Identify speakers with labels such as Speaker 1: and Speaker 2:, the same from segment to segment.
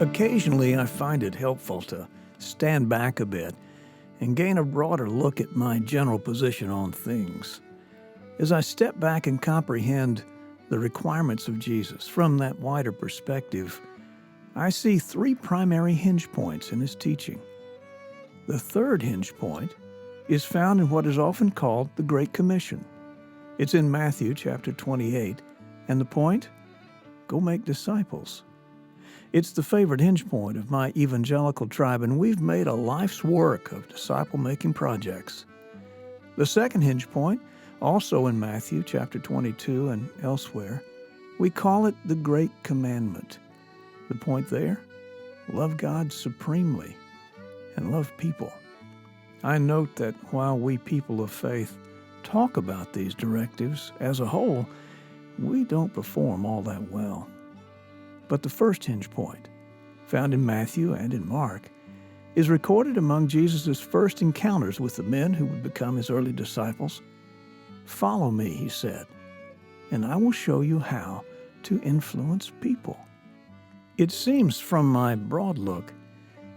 Speaker 1: Occasionally, I find it helpful to stand back a bit and gain a broader look at my general position on things. As I step back and comprehend the requirements of Jesus from that wider perspective, I see three primary hinge points in his teaching. The third hinge point is found in what is often called the Great Commission. It's in Matthew chapter 28, and the point? Go make disciples. It's the favorite hinge point of my evangelical tribe, and we've made a life's work of disciple-making projects. The second hinge point, also in Matthew chapter 22 and elsewhere, we call it the Great Commandment. The point there? Love God supremely and love people. I note that while we people of faith talk about these directives as a whole, we don't perform all that well. But the first hinge point, found in Matthew and in Mark, is recorded among Jesus' first encounters with the men who would become his early disciples. "Follow me," he said, "and I will show you how to influence people." It seems from my broad look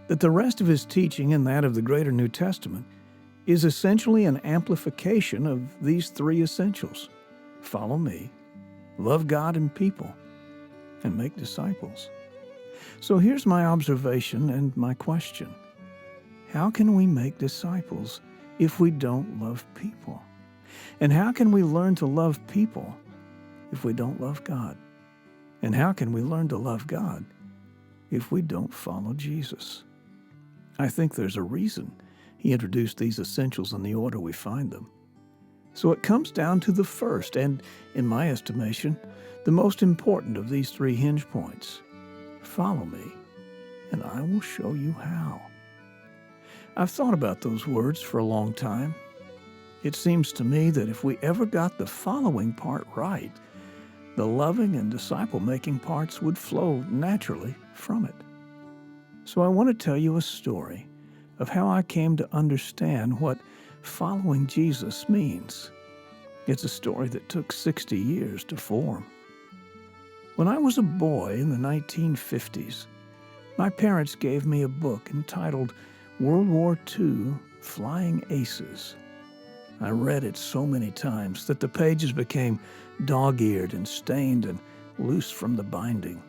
Speaker 1: that the rest of his teaching and that of the greater New Testament is essentially an amplification of these three essentials. Follow me, love God and people, and make disciples. So here's my observation and my question. How can we make disciples if we don't love people? And how can we learn to love people if we don't love God? And how can we learn to love God if we don't follow Jesus? I think there's a reason he introduced these essentials in the order we find them. So it comes down to the first and, in my estimation, the most important of these three hinge points. Follow me, and I will show you how. I've thought about those words for a long time. It seems to me that if we ever got the following part right, the loving and disciple-making parts would flow naturally from it. So I want to tell you a story of how I came to understand what following Jesus means. It's a story that took 60 years to form. When I was a boy in the 1950s, my parents gave me a book entitled World War II Flying Aces. I read it so many times that the pages became dog-eared and stained and loose from the binding.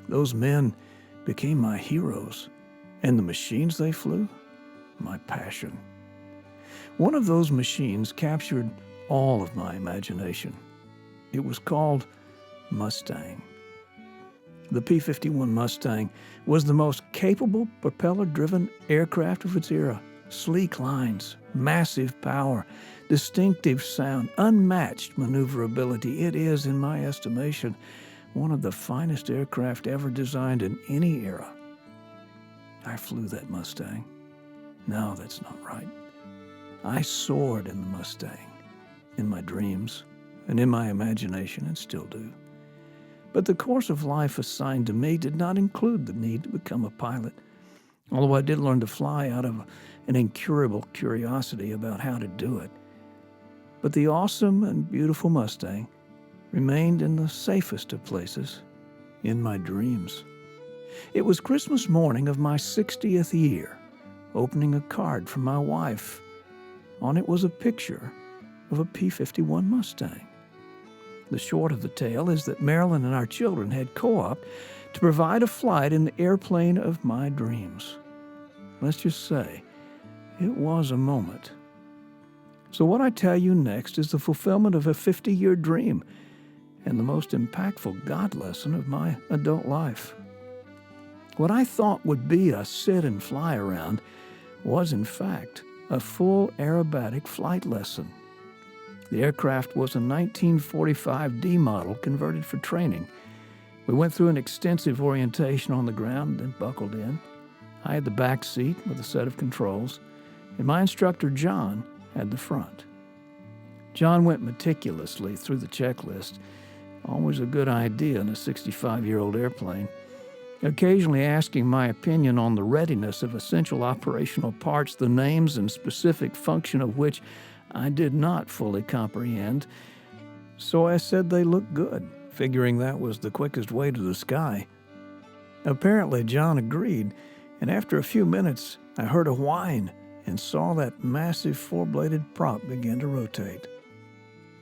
Speaker 1: Those men became my heroes, and the machines they flew, my passion. One of those machines captured all of my imagination. It was called Mustang. The P-51 Mustang was the most capable propeller-driven aircraft of its era. Sleek lines, massive power, distinctive sound, unmatched maneuverability. It is, in my estimation, one of the finest aircraft ever designed in any era. I flew that Mustang. No, that's not right. I soared in the Mustang, in my dreams and in my imagination, and still do. But the course of life assigned to me did not include the need to become a pilot, although I did learn to fly out of an incurable curiosity about how to do it. But the awesome and beautiful Mustang remained in the safest of places, in my dreams. It was Christmas morning of my 60th year, opening a card from my wife. On it was a picture of a P-51 Mustang. The short of the tale is that Marilyn and our children had co-opted to provide a flight in the airplane of my dreams. Let's just say, it was a moment. So what I tell you next is the fulfillment of a 50-year dream and the most impactful God lesson of my adult life. What I thought would be a sit and fly around was, in fact, a full aerobatic flight lesson. The aircraft was a 1945 D model converted for training. We went through an extensive orientation on the ground, then buckled in. I had the back seat with a set of controls, and my instructor, John, had the front. John went meticulously through the checklist, always a good idea in a 65-year-old airplane, occasionally asking my opinion on the readiness of essential operational parts, the names and specific function of which I did not fully comprehend. So I said they looked good, figuring that was the quickest way to the sky. Apparently, John agreed, and after a few minutes, I heard a whine and saw that massive four-bladed prop begin to rotate.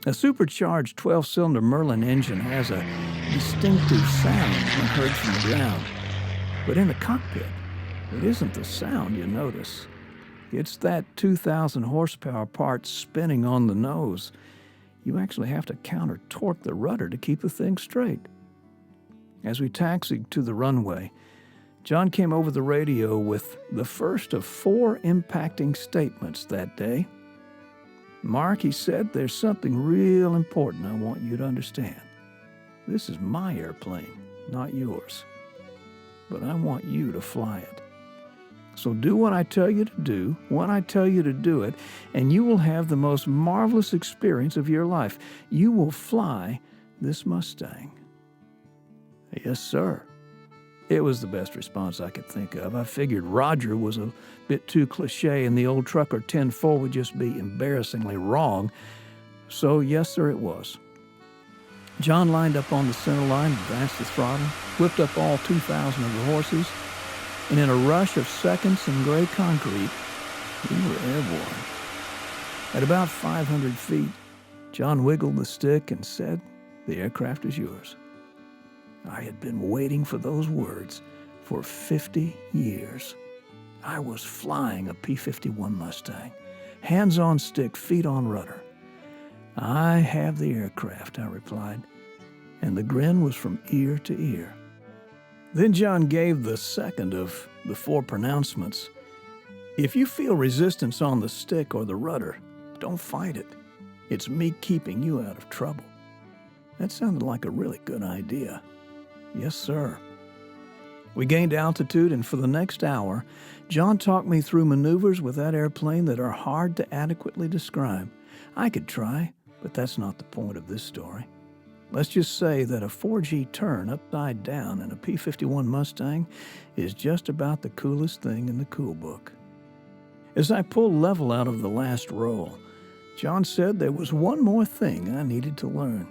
Speaker 1: A supercharged 12-cylinder Merlin engine has a distinctive sound when heard from the ground. But in the cockpit, it isn't the sound you notice. It's that 2,000 horsepower part spinning on the nose. You actually have to counter-torque the rudder to keep the thing straight. As we taxied to the runway, John came over the radio with the first of 4 impacting statements that day. "Mark," he said, "there's something real important I want you to understand. This is my airplane, not yours. But I want you to fly it. So do what I tell you to do, when I tell you to do it, and you will have the most marvelous experience of your life. You will fly this Mustang." "Yes, sir." It was the best response I could think of. I figured Roger was a bit too cliche and the old trucker 10-4 would just be embarrassingly wrong. So yes, sir, it was. John lined up on the center line, advanced the throttle, whipped up all 2,000 of the horses, and in a rush of seconds in gray concrete, we were airborne. At about 500 feet, John wiggled the stick and said, "The aircraft is yours." I had been waiting for those words for 50 years. I was flying a P-51 Mustang, hands on stick, feet on rudder. "I have the aircraft," I replied, and the grin was from ear to ear. Then John gave the second of the 4 pronouncements. "If you feel resistance on the stick or the rudder, don't fight it. It's me keeping you out of trouble." That sounded like a really good idea. Yes, sir. We gained altitude, and for the next hour, John talked me through maneuvers with that airplane that are hard to adequately describe. I could try, but that's not the point of this story. Let's just say that a 4G turn upside down in a P-51 Mustang is just about the coolest thing in the cool book. As I pulled level out of the last roll, John said there was one more thing I needed to learn.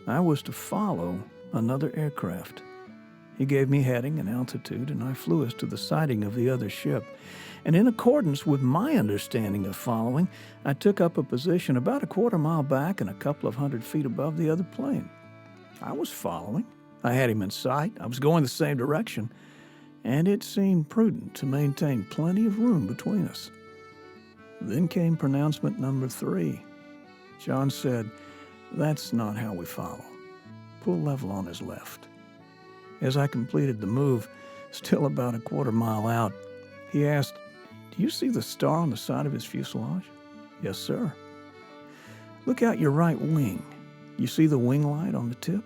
Speaker 1: I was to follow another aircraft. He gave me heading and altitude, and I flew us to the sighting of the other ship. And in accordance with my understanding of following, I took up a position about a quarter mile back and a couple of 100 feet above the other plane. I was following. I had him in sight. I was going the same direction, and it seemed prudent to maintain plenty of room between us. Then came pronouncement number 3. John said, "That's not how we follow. Pull level on his left." As I completed the move, still about a quarter mile out, he asked, "Do you see the star on the side of his fuselage?" "Yes, sir." "Look out your right wing. You see the wing light on the tip?"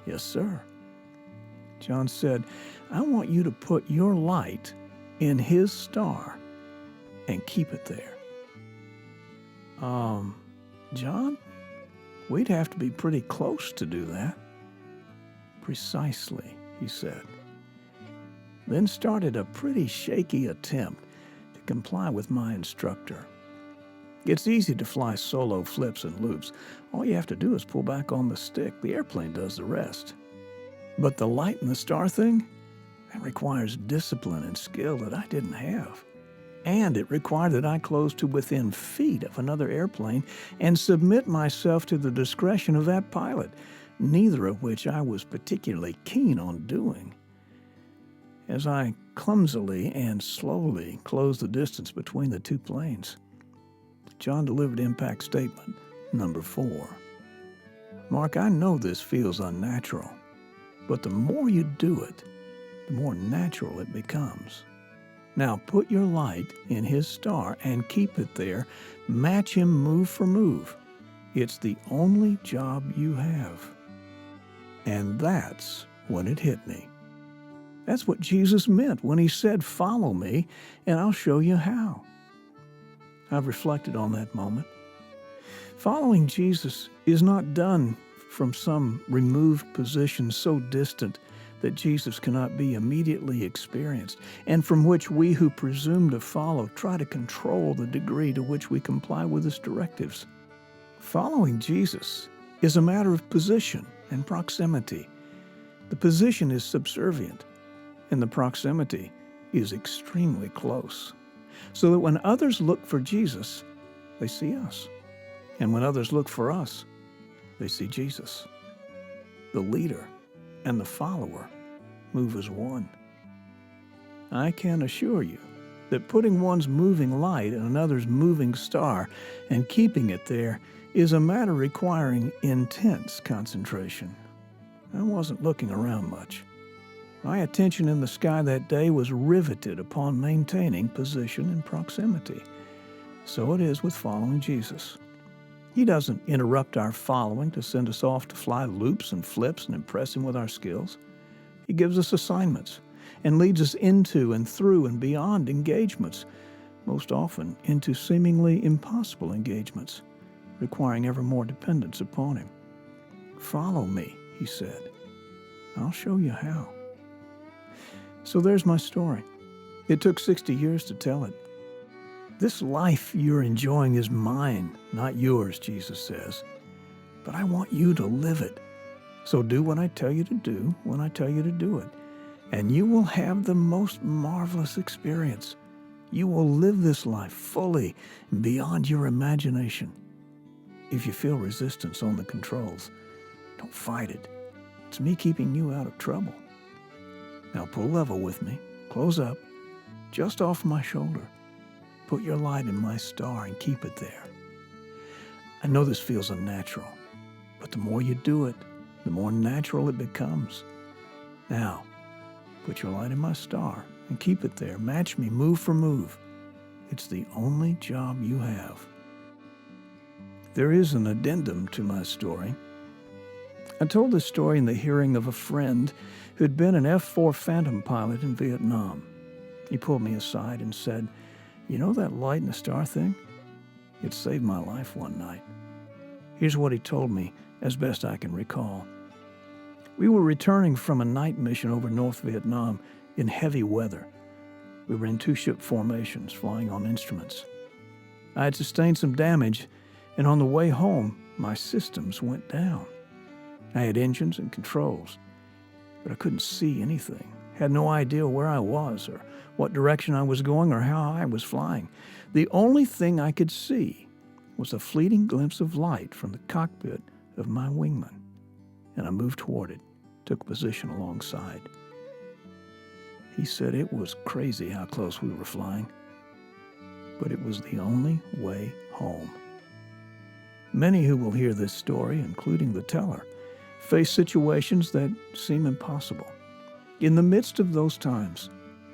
Speaker 1: "Yes, sir." John said, "I want you to put your light in his star and keep it there." John? We'd have to be pretty close to do that." "Precisely," he said. Then started a pretty shaky attempt to comply with my instructor. It's easy to fly solo flips and loops. All you have to do is pull back on the stick. The airplane does the rest. But the light in the star thing, that requires discipline and skill that I didn't have. And it required that I close to within feet of another airplane and submit myself to the discretion of that pilot, neither of which I was particularly keen on doing. As I clumsily and slowly closed the distance between the 2 planes, John delivered impact statement number 4. "Mark, I know this feels unnatural, but the more you do it, the more natural it becomes. Now put your light in his star and keep it there. Match him move for move. It's the only job you have." And that's when it hit me. That's what Jesus meant when he said, "Follow me, and I'll show you how." I've reflected on that moment. Following Jesus is not done from some removed position so distant that Jesus cannot be immediately experienced, and from which we who presume to follow try to control the degree to which we comply with his directives. Following Jesus is a matter of position and proximity. The position is subservient, and the proximity is extremely close, so that when others look for Jesus, they see us. And when others look for us, they see Jesus. The leader and the follower move as one. I can assure you that putting one's moving light in another's moving star and keeping it there is a matter requiring intense concentration. I wasn't looking around much. My attention in the sky that day was riveted upon maintaining position and proximity. So it is with following Jesus. He doesn't interrupt our following to send us off to fly loops and flips and impress him with our skills. He gives us assignments and leads us into and through and beyond engagements, most often into seemingly impossible engagements, requiring ever more dependence upon him. Follow me, he said. I'll show you how. So there's my story. It took 60 years to tell it. This life you're enjoying is mine, not yours, Jesus says. But I want you to live it. So do what I tell you to do when I tell you to do it. And you will have the most marvelous experience. You will live this life fully and beyond your imagination. If you feel resistance on the controls, don't fight it. It's me keeping you out of trouble. Now pull level with me, close up, just off my shoulder. Put your light in my star and keep it there. I know this feels unnatural, but the more you do it, the more natural it becomes. Now, put your light in my star and keep it there. Match me move for move. It's the only job you have. There is an addendum to my story. I told this story in the hearing of a friend who'd been an F-4 Phantom pilot in Vietnam. He pulled me aside and said, "You know that light in the star thing? It saved my life one night." Here's what he told me, as best I can recall. We were returning from a night mission over North Vietnam in heavy weather. We were in two-ship formations, flying on instruments. I had sustained some damage, and on the way home, my systems went down. I had engines and controls, but I couldn't see anything. Had no idea where I was or what direction I was going or how I was flying. The only thing I could see was a fleeting glimpse of light from the cockpit of my wingman, and I moved toward it, took position alongside. He said it was crazy how close we were flying, but it was the only way home. Many who will hear this story, including the teller, face situations that seem impossible. In the midst of those times,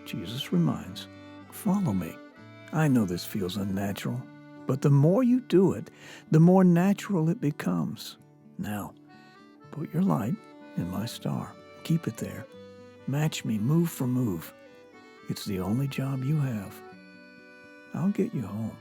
Speaker 1: Jesus reminds, "Follow me." I know this feels unnatural, but the more you do it, the more natural it becomes. Now, put your light in my star. Keep it there. Match me move for move. It's the only job you have. I'll get you home.